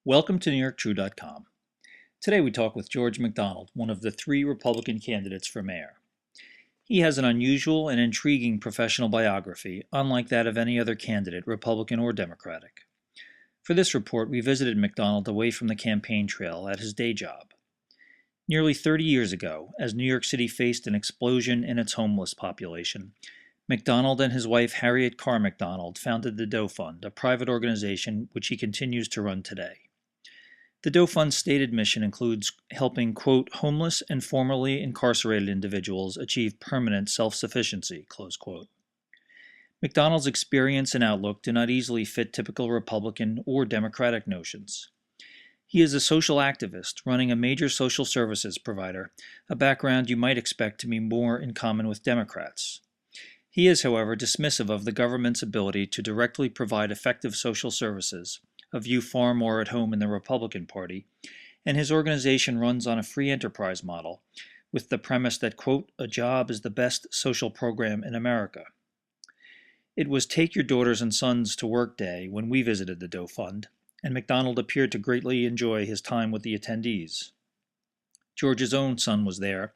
Welcome to NewYorkTrue.com. Today we talk with George McDonald, one of the three Republican candidates for mayor. He has an unusual and intriguing professional biography, unlike that of any other candidate, Republican or Democratic. For this report, we visited McDonald away from the campaign trail at his day job. Nearly 30 years ago, as New York City faced an explosion in its homeless population, McDonald and his wife Harriet Carr McDonald founded the Doe Fund, a private organization which he continues to run today. The Doe Fund's stated mission includes helping, quote, homeless and formerly incarcerated individuals achieve permanent self-sufficiency, close quote. McDonald's experience and outlook do not easily fit typical Republican or Democratic notions. He is a social activist running a major social services provider, a background you might expect to be more in common with Democrats. He is, however, dismissive of the government's ability to directly provide effective social services, a view far more at home in the Republican Party, and his organization runs on a free enterprise model, with the premise that, quote, a job is the best social program in America. It was Take Your Daughters and Sons to Work Day when we visited the Doe Fund, and McDonald appeared to greatly enjoy his time with the attendees. George's own son was there,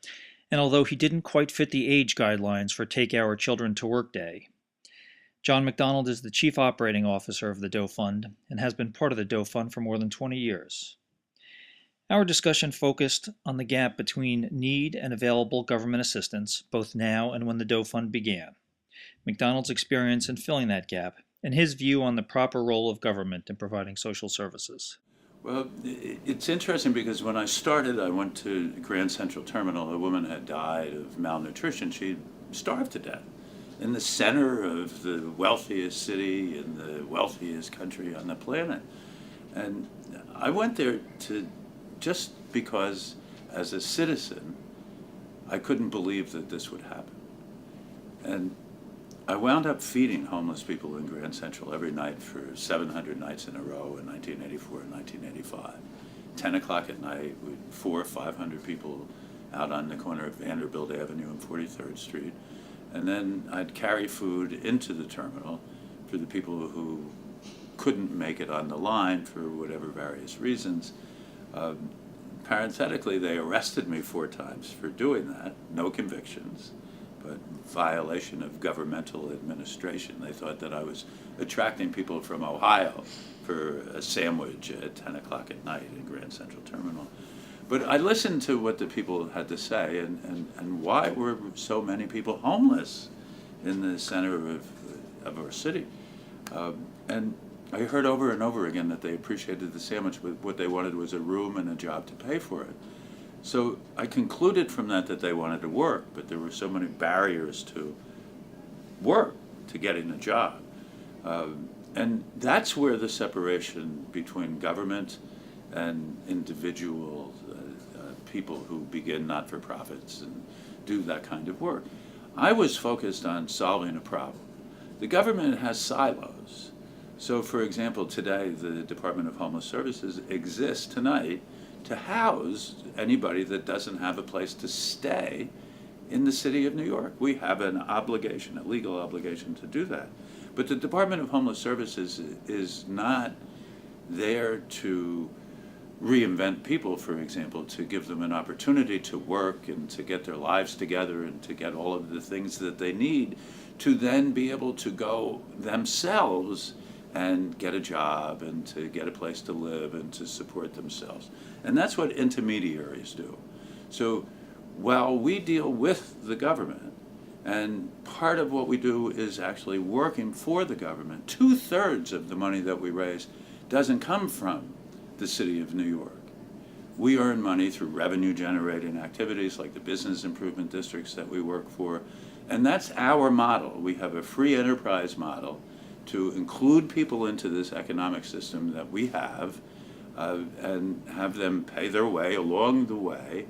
and although he didn't quite fit the age guidelines for Take Our Children to Work Day, John McDonald is the Chief Operating Officer of the Doe Fund and has been part of the Doe Fund for more than 20 years. Our discussion focused on the gap between need and available government assistance, both now and when the Doe Fund began, McDonald's experience in filling that gap, and his view on the proper role of government in providing social services. Well, it's interesting because when I started, I went to Grand Central Terminal. A woman had died of malnutrition. She starved to death in the center of the wealthiest city in the wealthiest country on the planet. And I went there just because, as a citizen, I couldn't believe that this would happen. And I wound up feeding homeless people in Grand Central every night for 700 nights in a row in 1984 and 1985. 10 o'clock at night with 400 or 500 people out on the corner of Vanderbilt Avenue and 43rd Street. And then I'd carry food into the terminal for the people who couldn't make it on the line for whatever various reasons. Parenthetically, they arrested me 4 times for doing that. No convictions, but violation of governmental administration. They thought that I was attracting people from Ohio for a sandwich at 10 o'clock at night in Grand Central Terminal. But I listened to what the people had to say and why were so many people homeless in the center of our city. And I heard over and over again that they appreciated the sandwich, but what they wanted was a room and a job to pay for it. So I concluded from that they wanted to work, but there were so many barriers to work, to getting a job. And that's where the separation between government and individual people who begin not-for-profits and do that kind of work. I was focused on solving a problem. The government has silos. So, for example, today the Department of Homeless Services exists tonight to house anybody that doesn't have a place to stay in the city of New York. We have an obligation, a legal obligation to do that. But the Department of Homeless Services is not there to reinvent people, for example, to give them an opportunity to work and to get their lives together and to get all of the things that they need to then be able to go themselves and get a job and to get a place to live and to support themselves. And that's what intermediaries do. So while we deal with the government, and part of what we do is actually working for the government, 2/3 of the money that we raise doesn't come from the city of New York. We earn money through revenue generating activities like the business improvement districts that we work for. And that's our model. We have a free enterprise model to include people into this economic system that we have and have them pay their way along the way,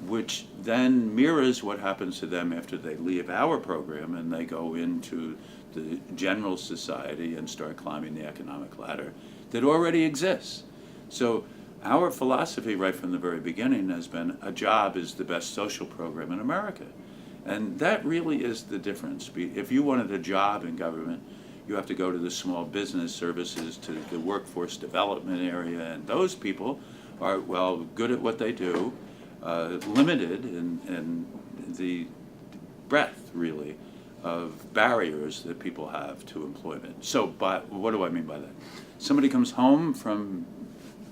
which then mirrors what happens to them after they leave our program and they go into the general society and start climbing the economic ladder that already exists. So our philosophy right from the very beginning has been a job is the best social program in America. And that really is the difference. If you wanted a job in government, You have to go to the small business services, to the workforce development area, and those people are, well, good at what they do, limited in the breadth, really, of barriers that people have to employment. So, what do I mean by that? Somebody comes home from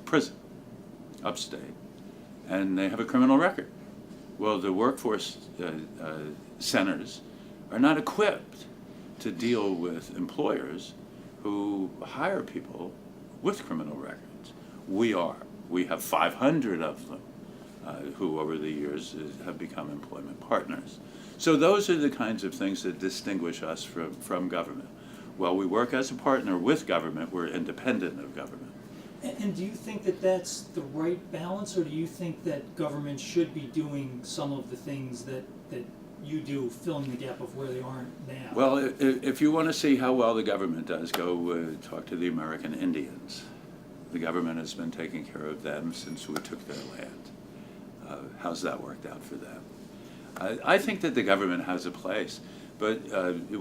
prison, upstate, and they have a criminal record. Well, the workforce centers are not equipped to deal with employers who hire people with criminal records. We are. We have 500 of them who, over the years, have become employment partners. So those are the kinds of things that distinguish us from government. While we work as a partner with government, we're independent of government. And do you think that that's the right balance, or do you think that government should be doing some of the things that you do, filling the gap of where they aren't now? Well, if you want to see how well the government does, go talk to the American Indians. The government has been taking care of them since we took their land. How's that worked out for them? I think that the government has a place, but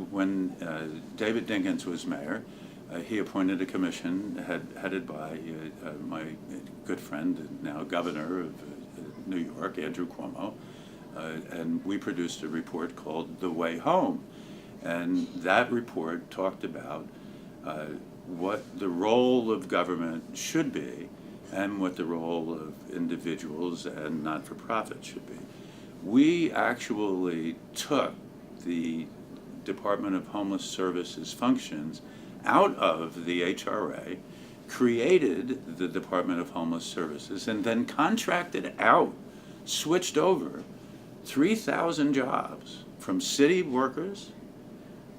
when David Dinkins was mayor, he appointed a commission headed by my good friend and now governor of New York, Andrew Cuomo, and we produced a report called The Way Home. And that report talked about what the role of government should be and what the role of individuals and not-for-profits should be. We actually took the Department of Homeless Services functions out of the HRA, created the Department of Homeless Services, and then contracted out, switched over 3,000 jobs from city workers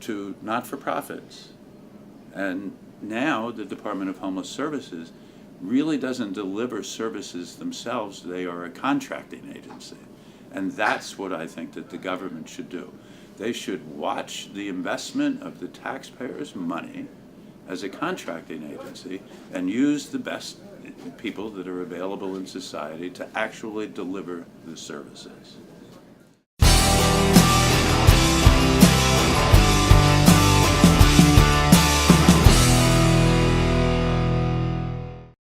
to not-for-profits. And now the Department of Homeless Services really doesn't deliver services themselves. They are a contracting agency. And that's what I think that the government should do. They should watch the investment of the taxpayers' money as a contracting agency and use the best people that are available in society to actually deliver the services.